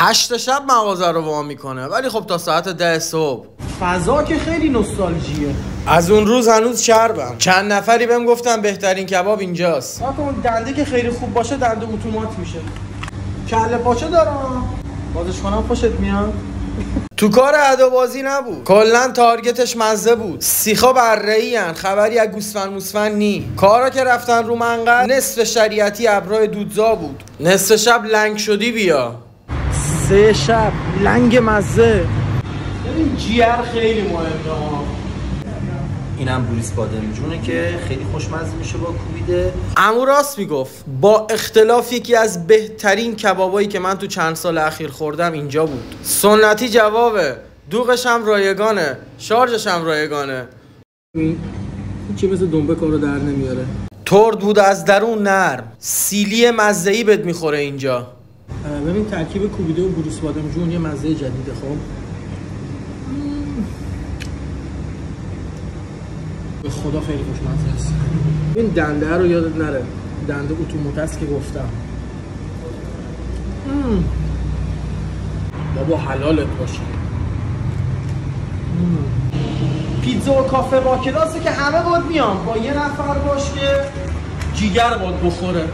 8 شب مغازه رو وا میکنه، ولی خب تا ساعت 10 صبح. فضا که خیلی نوستالژیه. از اون روز هنوز چربم. چند نفری بهم گفتن بهترین کباب اینجاست. اون دنده که خیلی خوب باشه دنده اتومات میشه. کله پاچه دارم. بازش کنم خوشت میاد؟ تو کار ادوبازی نبود، کلا تارگتش مزه بود. سیخا بره‌ای ان، خبری از گوسفند موسفند نی. کارا که رفتن رو منقل، نصف شریعتی ابرای دودزا بود. نصف شب لنگ شدی بیا. 3 شب لنگ مزه. ببین جیر خیلی مهمه. اینم بوریس بادمجونه که خیلی خوشمزه میشه با کوبیده. عمو راست میگفت، با اختلاف یکی از بهترین کبابایی که من تو چند سال اخیر خوردم اینجا بود. سنتی جوابه، دوغش هم رایگانه، شارژش هم رایگانه. این چی مثل دنبه کارو در نمیاره. ترد بود از درون نرم، سیلی مزه‌ای بهت میخوره اینجا. ببین ترکیب کوبیده و بوریس بادمجون یه مزه جدیده. خب به خدا خیلی خوشمزه است. این دنده رو یادت نره، دنده اتومات است که گفتم. بابا حلالت باشه. پیتزا و کافه با کلاسه که همه باید میان، با یه نفر باش که جیگر باید بخوره.